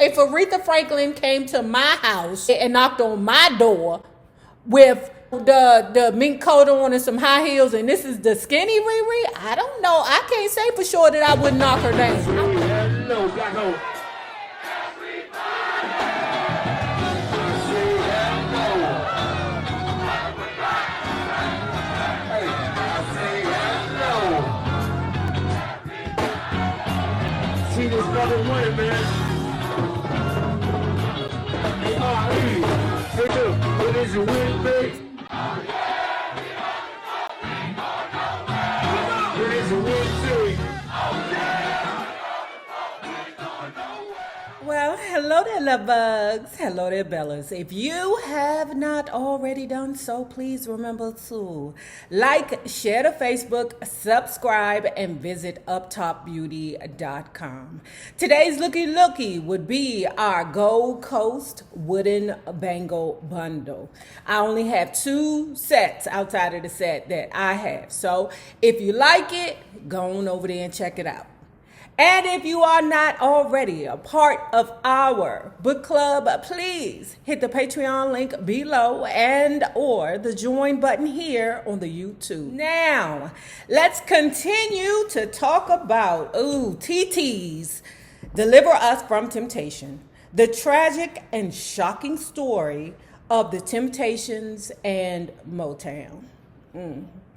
if Aretha Franklin came to my house and knocked on my door with the mink coat on and some high heels, and this is the skinny Riri, I don't know. I can't say for sure that I wouldn't knock her down. Hello, black hole. See this brother winning, man. Hey, dude, what is your win, big? What is your win, big? Well, hello there, love bugs. Hello there, Bellas. If you have not already done so, please remember to like, share to Facebook, subscribe, and visit uptopbeauty.com. Today's looky would be our Gold Coast Wooden Bangle Bundle. I only have 2 sets outside of the set that I have. So if you like it, go on over there and check it out. And if you are not already a part of our book club, please hit the Patreon link below and or the join button here on the YouTube. Now, let's continue to talk about, TT's Deliver Us from Temptation, the tragic and shocking story of the Temptations and Motown.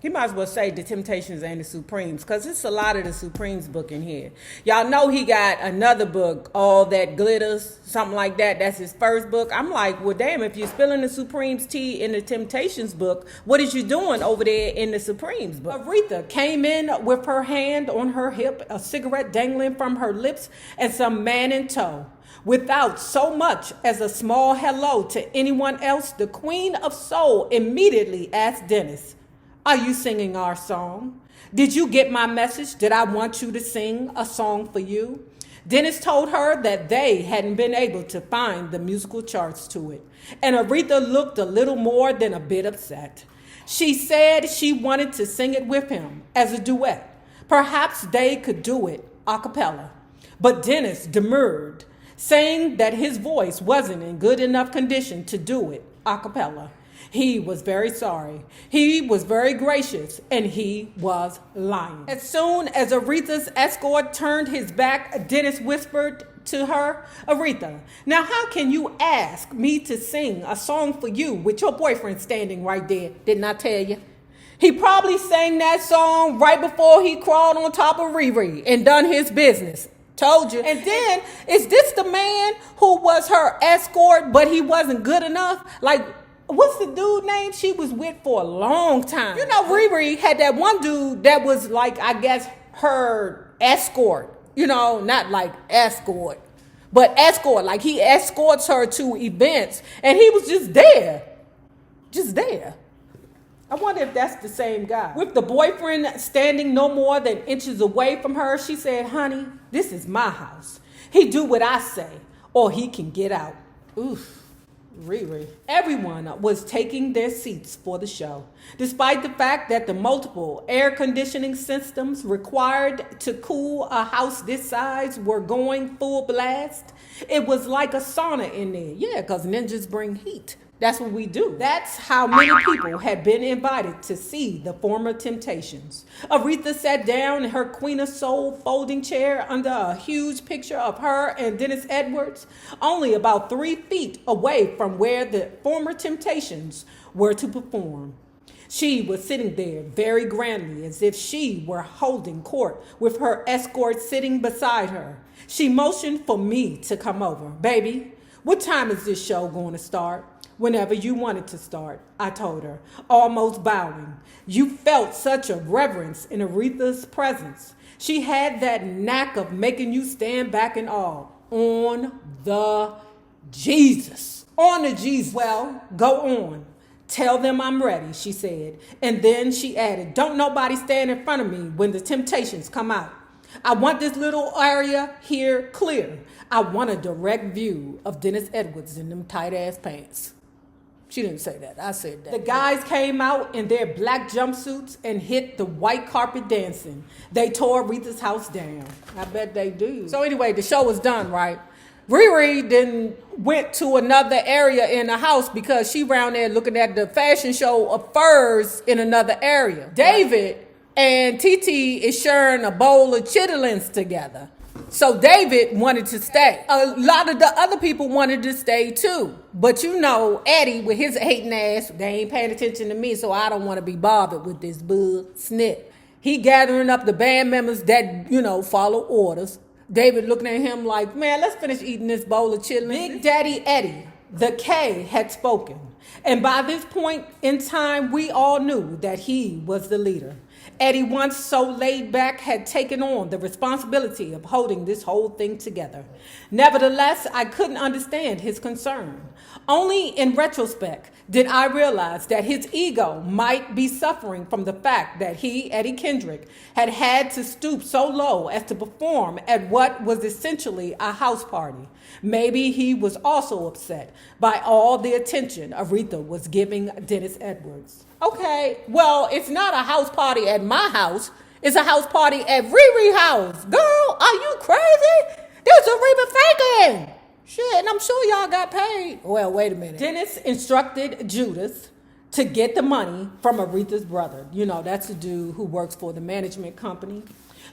You might as well say the Temptations and the Supremes, because it's a lot of the Supremes book in here. Y'all know he got another book, All That Glitters, something like that. That's his first book. I'm like, well, damn, if you're spilling the Supremes tea in the Temptations book, what is you doing over there in the Supremes book? Aretha came in with her hand on her hip, a cigarette dangling from her lips, and some man in tow. Without so much as a small hello to anyone else, the Queen of Soul immediately asked Dennis, "Are you singing our song? Did you get my message that I want you to sing a song for you?" Dennis told her that they hadn't been able to find the musical charts to it, and Aretha looked a little more than a bit upset. She said she wanted to sing it with him as a duet. Perhaps they could do it a cappella. But Dennis demurred, saying that his voice wasn't in good enough condition to do it a cappella. He was very sorry. He was very gracious, and he was lying. As soon as Aretha's escort turned his back, Dennis whispered to her, "Aretha, now how can you ask me to sing a song for you with your boyfriend standing right there? Didn't I tell you? He probably sang that song right before he crawled on top of Riri and done his business. Told you." And then, is this the man who was her escort, but he wasn't good enough? Like, what's the dude name she was with for a long time? You know, Riri had that one dude that was like, I guess, her escort. You know, not like escort, but escort. Like, he escorts her to events, and he was just there. Just there. I wonder if that's the same guy. With the boyfriend standing no more than inches away from her, she said, "Honey, this is my house. He do what I say, or he can get out." Oof. Riri. Everyone was taking their seats for the show. Despite the fact that the multiple air conditioning systems required to cool a house this size were going full blast, it was like a sauna in there. Yeah, because ninjas bring heat. That's what we do. That's how many people had been invited to see the former Temptations. Aretha sat down in her Queen of Soul folding chair under a huge picture of her and Dennis Edwards, only about 3 feet away from where the former Temptations were to perform. She was sitting there very grandly, as if she were holding court with her escort sitting beside her. She motioned for me to come over. "Baby, what time is this show going to start?" "Whenever you want it to start," I told her, almost bowing. You felt such a reverence in Aretha's presence. She had that knack of making you stand back in awe. On the Jesus. On the Jesus. "Well, go on. Tell them I'm ready," she said. And then she added, "Don't nobody stand in front of me when the Temptations come out. I want this little area here clear. I want a direct view of Dennis Edwards in them tight-ass pants." She didn't say that. I said that. The guys came out in their black jumpsuits and hit the white carpet dancing. They tore Aretha's house down. I bet they do. So anyway, the show was done, right? Riri then went to another area in the house because she round there looking at the fashion show of furs in another area. David and Titi is sharing a bowl of chitlins together. So David wanted to stay. A lot of the other people wanted to stay too. But you know, Eddie with his hating ass, they ain't paying attention to me, so I don't want to be bothered with this bull snip. He gathering up the band members that, follow orders. David looking at him like, man, let's finish eating this bowl of chitlins. Big Daddy Eddie, the K, had spoken. And by this point in time, we all knew that he was the leader. Eddie, once so laid back, had taken on the responsibility of holding this whole thing together. Nevertheless, I couldn't understand his concern. Only in retrospect did I realize that his ego might be suffering from the fact that he, Eddie Kendrick, had to stoop so low as to perform at what was essentially a house party. Maybe he was also upset by all the attention Aretha was giving Dennis Edwards. Okay, well, it's not a house party at my house. It's a house party at Riri's house. Girl, are you crazy? There's Aretha faking. Shit, and I'm sure y'all got paid. Well, wait a minute. Dennis instructed Judas to get the money from Aretha's brother. That's the dude who works for the management company.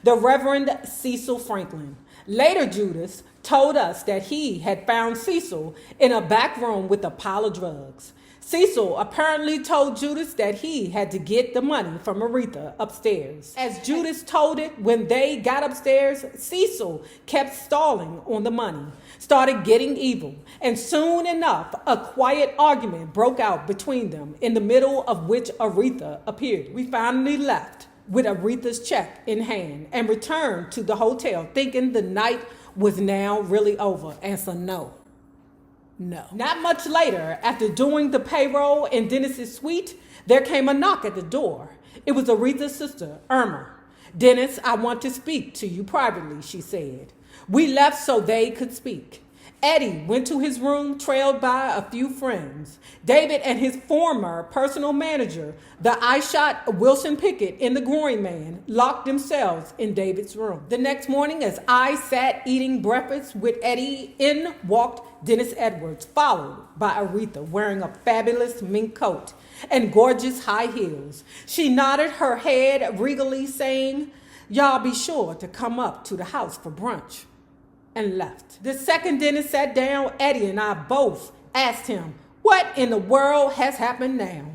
The Reverend Cecil Franklin. Later, Judas told us that he had found Cecil in a back room with a pile of drugs. Cecil apparently told Judas that he had to get the money from Aretha upstairs. As Judas told it, when they got upstairs, Cecil kept stalling on the money, started getting evil, and soon enough, a quiet argument broke out between them, in the middle of which Aretha appeared. We finally left with Aretha's check in hand and returned to the hotel thinking the night was now really over. Answer no. No. Not much later, after doing the payroll in Dennis's suite, there came a knock at the door. It was Aretha's sister, Irma. Dennis, I want to speak to you privately, she said. We left so they could speak. Eddie went to his room, trailed by a few friends. David and his former personal manager, the eyeshot Wilson Pickett in the Groin Man, locked themselves in David's room. The next morning, as I sat eating breakfast with Eddie, in walked Dennis Edwards, followed by Aretha, wearing a fabulous mink coat and gorgeous high heels. She nodded her head regally, saying, "Y'all be sure to come up to the house for brunch," and left. The second Dennis sat down, Eddie and I both asked him, what in the world has happened now?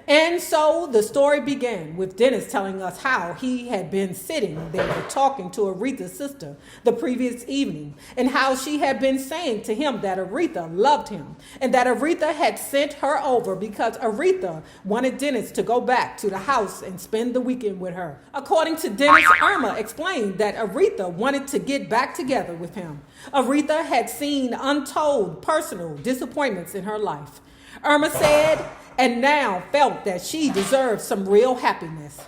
And so the story began with Dennis telling us how he had been sitting there talking to Aretha's sister the previous evening, and how she had been saying to him that Aretha loved him, and that Aretha had sent her over because Aretha wanted Dennis to go back to the house and spend the weekend with her. According to Dennis, Irma explained that Aretha wanted to get back together with him. Aretha had seen untold personal disappointments in her life. Irma said, and now felt that she deserved some real happiness.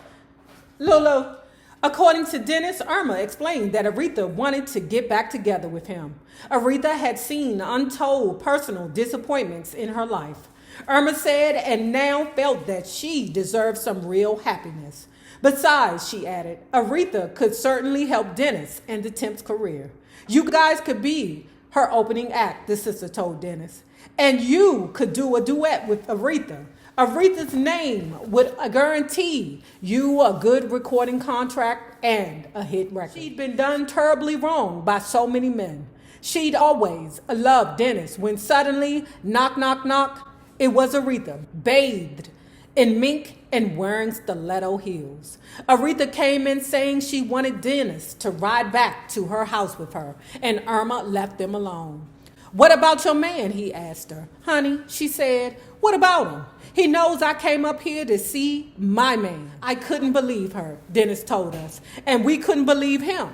Lulu. According to Dennis, Irma explained that Aretha wanted to get back together with him. Aretha had seen untold personal disappointments in her life. Irma said, and now felt that she deserved some real happiness. Besides, she added, Aretha could certainly help Dennis and the Temp's career. You guys could be her opening act, the sister told Dennis. And you could do a duet with Aretha. Aretha's name would guarantee you a good recording contract and a hit record. She'd been done terribly wrong by so many men. She'd always loved Dennis when suddenly, knock, knock, knock, it was Aretha, bathed in mink and wearing stiletto heels. Aretha came in saying she wanted Dennis to ride back to her house with her, and Irma left them alone. What about your man? He asked her. Honey, she said, what about him? He knows I came up here to see my man. I couldn't believe her, Dennis told us, and we couldn't believe him.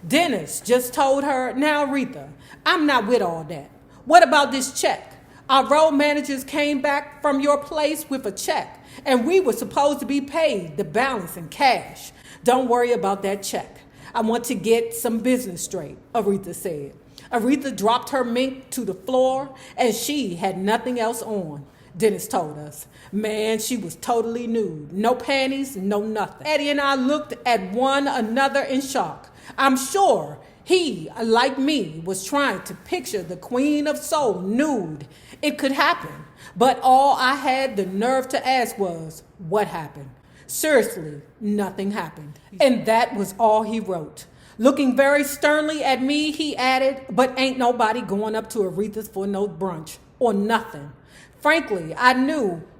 Dennis just told her, now Aretha, I'm not with all that. What about this check? Our road managers came back from your place with a check, and we were supposed to be paid the balance in cash. Don't worry about that check. I want to get some business straight, Aretha said. Aretha dropped her mink to the floor, and she had nothing else on, Dennis told us. Man, she was totally nude. No panties, no nothing. Eddie and I looked at one another in shock. I'm sure He, like me, was trying to picture the Queen of Soul nude. It could happen. But all I had the nerve to ask was, what happened? Seriously, nothing happened. And that was all he wrote. Looking very sternly at me, he added, but ain't nobody going up to Aretha's for no brunch or nothing. Frankly,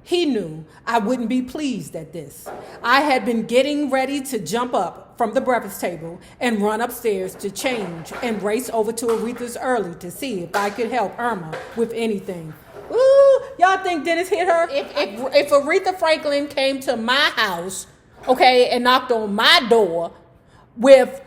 he knew I wouldn't be pleased at this. I had been getting ready to jump up from the breakfast table and run upstairs to change and race over to Aretha's early to see if I could help Irma with anything. Ooh, y'all think Dennis hit her? If Aretha Franklin came to my house, okay, and knocked on my door with,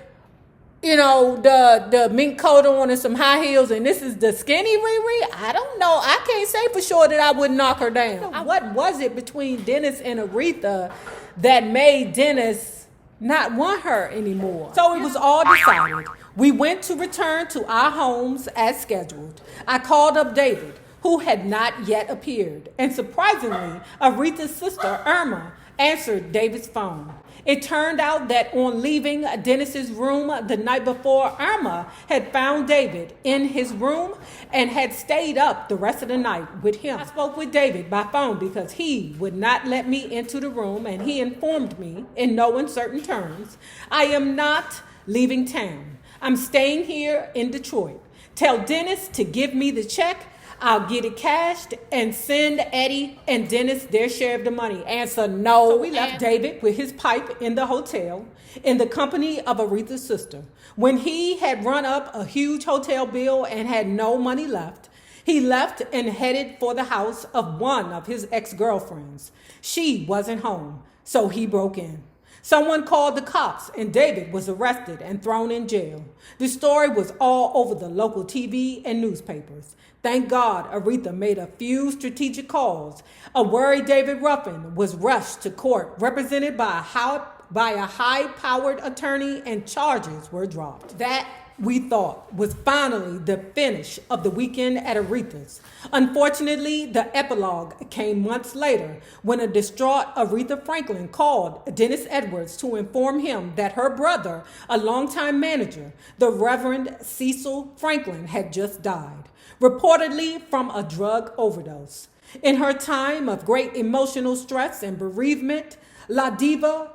the mink coat on and some high heels, and this is the skinny Riri, I don't know. I can't say for sure that I wouldn't knock her down. What was it between Dennis and Aretha that made Dennis not want her anymore? So it was all decided. We went to return to our homes as scheduled. I called up David, who had not yet appeared. And surprisingly, Aretha's sister, Irma, answered David's phone. It turned out that on leaving Dennis's room the night before, Irma had found David in his room and had stayed up the rest of the night with him. I spoke with David by phone because he would not let me into the room, and he informed me in no uncertain terms, I am not leaving town. I'm staying here in Detroit. Tell Dennis to give me the check. I'll get it cashed and send Eddie and Dennis their share of the money. Answer no. So we left David with his pipe in the hotel in the company of Aretha's sister. When he had run up a huge hotel bill and had no money left, he left and headed for the house of one of his ex-girlfriends. She wasn't home, so he broke in. Someone called the cops, and David was arrested and thrown in jail. The story was all over the local TV and newspapers. Thank God Aretha made a few strategic calls. A worried David Ruffin was rushed to court, represented by a high-powered attorney, and charges were dropped. That, we thought, was finally the finish of the weekend at Aretha's. Unfortunately, the epilogue came months later when a distraught Aretha Franklin called Dennis Edwards to inform him that her brother, a longtime manager, the Reverend Cecil Franklin, had just died, reportedly from a drug overdose. In her time of great emotional stress and bereavement, La Diva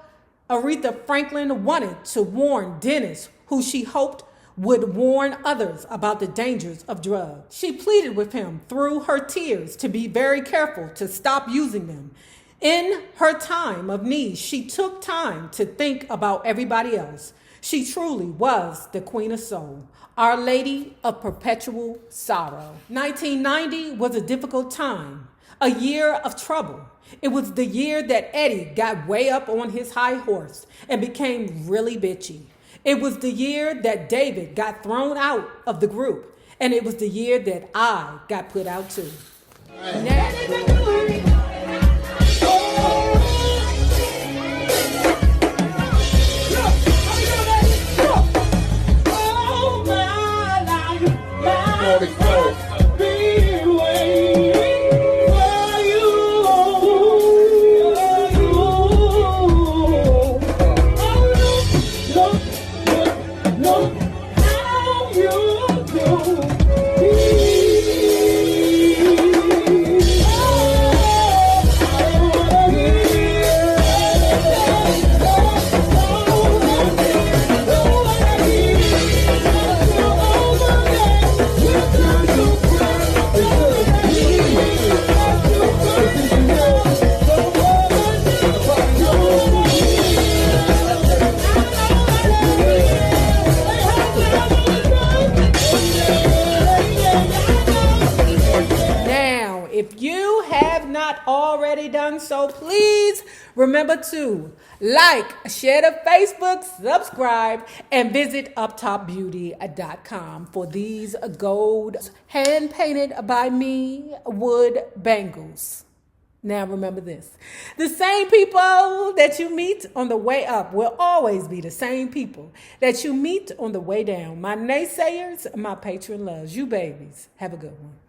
Aretha Franklin wanted to warn Dennis, who she hoped would warn others about the dangers of drugs. She pleaded with him through her tears to be very careful to stop using them. In her time of need, she took time to think about everybody else. She truly was the Queen of Soul, Our Lady of Perpetual Sorrow. 1990 was a difficult time, a year of trouble. It was the year that Eddie got way up on his high horse and became really bitchy. It was the year that David got thrown out of the group, and it was the year that I got put out too. Already done so, please remember to like, share the Facebook, subscribe, and visit uptopbeauty.com for these gold hand painted by me wood bangles. Now remember this, the same people that you meet on the way up will always be the same people that you meet on the way down. My naysayers, my patron loves. You babies, have a good one.